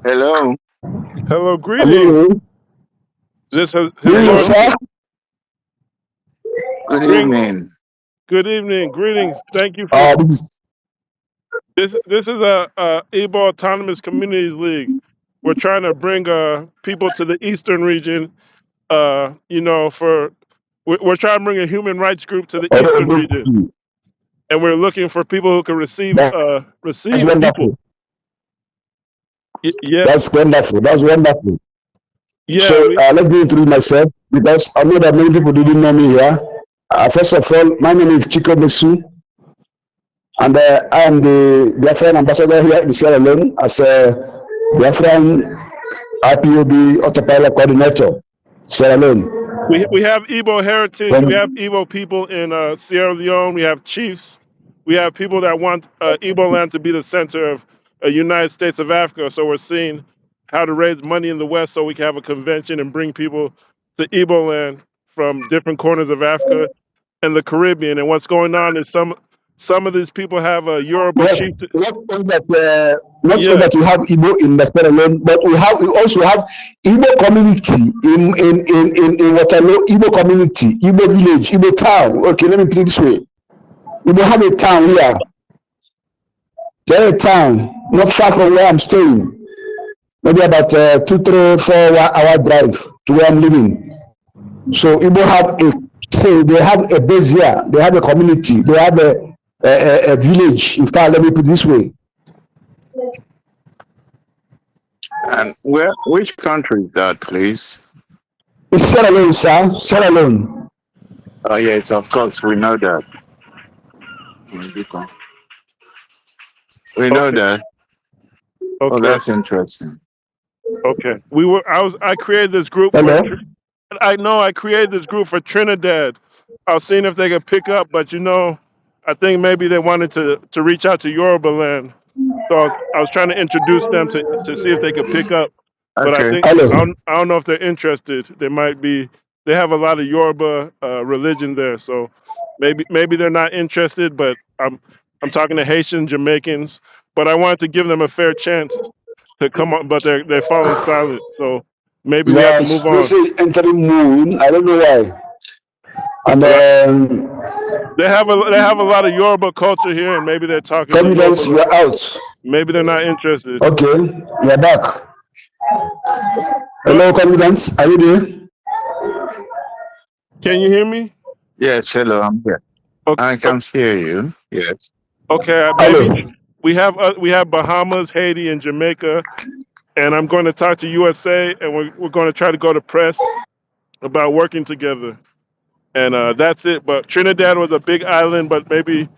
Hello. Hello, greeting. Hello. This his Greetings, Hello. lordship. sir. Good Bring evening. good evening, greetings. Thank you for This, this. This is a Igbo Autonomous Communities League. We're trying to bring people to the eastern region. For we're trying to bring a human rights group to the eastern region, and we're looking for people who can that's receive people. wonderful. Yeah, That's wonderful. That's wonderful. So yeah. We let me introduce myself because I know that many people didn't know me here. First of all, my name is Chico Besu, and I am the Biafran ambassador here in Sierra Leone as a Biafran IPOB autopilot coordinator, Sierra Leone. we have Igbo heritage. We From have Igbo people in Sierra Leone. We have chiefs. We have people that want Igbo land to be the center of a United States of Africa. So we're seeing how to raise money in the West so we can have a convention and bring people to Igbo land from different corners of Africa and the Caribbean. And what's going on is some of these people have a Yoruba Yes, chief. not only Yeah, that we have Igbo in the Sierra Leone, but we also have Igbo community in Waterloo, Igbo community, Igbo village, Igbo town. Okay, let me put it this way. Igbo have a town here. There a town not far from where I'm staying. Maybe about 2, 3, 4 hour drive to where I'm living. So Igbo have they have a base here. They have a community. They have a village. In fact, let me put it this way. And which country is that, please? It's Sierra Leone, sir. Sierra Leone. Oh, yes, of course, we know that. We know okay, that. Oh, okay, that's interesting. okay. I created this group for Hello. I know I created this group for Trinidad. I was seeing if they could pick up, but I think maybe they wanted to reach out to Yoruba land. So I was trying to introduce them to see if they could pick up. But I Okay. think Hello. I don't know if they're interested. They might be. They have a lot of Yoruba religion there, so maybe they're not interested. But I'm talking to Haitian Jamaicans, but I wanted to give them a fair chance to come on, but they're falling silent. So maybe we have to move Yes, they on. say entering moon. I don't know why. And But they have a lot of Yoruba culture here, and maybe they're talking to Yoruba confidence, you land. are out. Maybe they're not interested. Okay, you are back. Oh, Hello, confidence. Are you there? can you hear me? Yes, hello, I'm here. Okay, I can hear you. Yes. okay. Maybe Hello. we have Bahamas, Haiti, and Jamaica, and I'm going to talk to USA, and we're going to try to go to press about working together, and that's it. But Trinidad was a big island, but maybe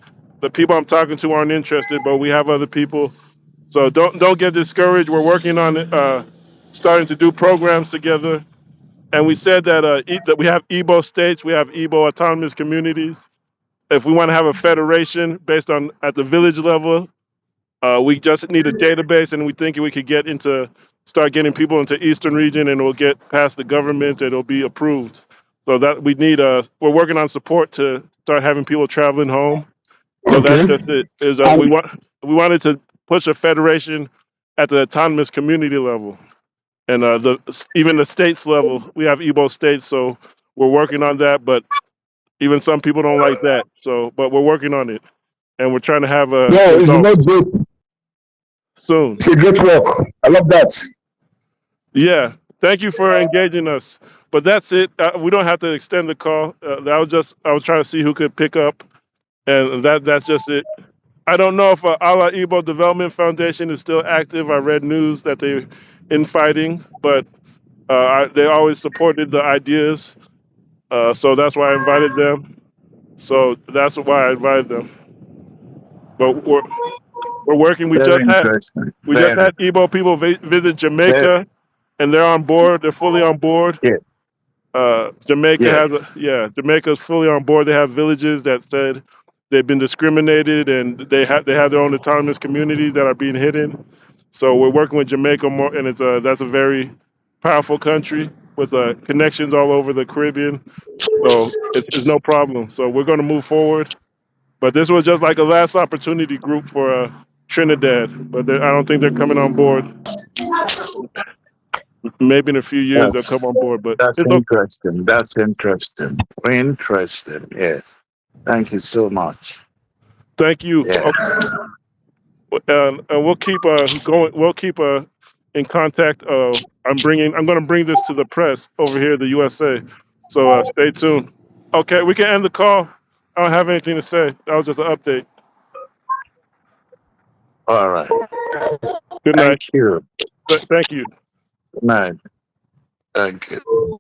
the people I'm talking to aren't interested. But we have other people, so don't get discouraged. We're working on it, starting to do programs together. And we said that we have Igbo states, we have Igbo autonomous communities. If we want to have a federation based on at the village level, we just need a database, and we think we could start getting people into Eastern region, and we'll get past the government, and it'll be approved. So that we need we're working on support to start having people traveling home. So that's Okay. just it. Is And we wanted to push a federation at the autonomous community level, and even the states level. We have Igbo states, so we're working on that. But even some people don't like that. So, but we're working on it, and we're trying to have no, it's results not great. soon. It's a great work. I love that. Yeah. Thank you for engaging us. But that's it. We don't have to extend the call. I was trying to see who could pick up, and that's just it. I don't know if Ala Igbo Development Foundation is still active. I read news that they're infighting, but they always supported the ideas. So that's why I invited them. So that's why I invited them. But we're working. Very interesting. We just Very, had Igbo people visit very, Jamaica, and they're on board. They're fully on board. yeah, yes. Jamaica's fully on board. They have villages that said they've been discriminated, and they have their own autonomous communities that are being hidden. So we're working with Jamaica more, and that's a very powerful country with connections all over the Caribbean. So it's no problem. So we're going to move forward. But this was just like a last opportunity group for Trinidad, but I don't think they're coming on board. Maybe in a few years they'll come on board, but That's it's okay. interesting. That's interesting. Interesting. Yes. Thank you so much. Thank you. Yes. And we'll keep going. We'll keep in contact. I'm going to bring this to the press over here in the USA. So stay tuned. Okay, we can end the call. I don't have anything to say. That was just an update. All right. Good night. Thank you. Thank you. Good night. Thank you.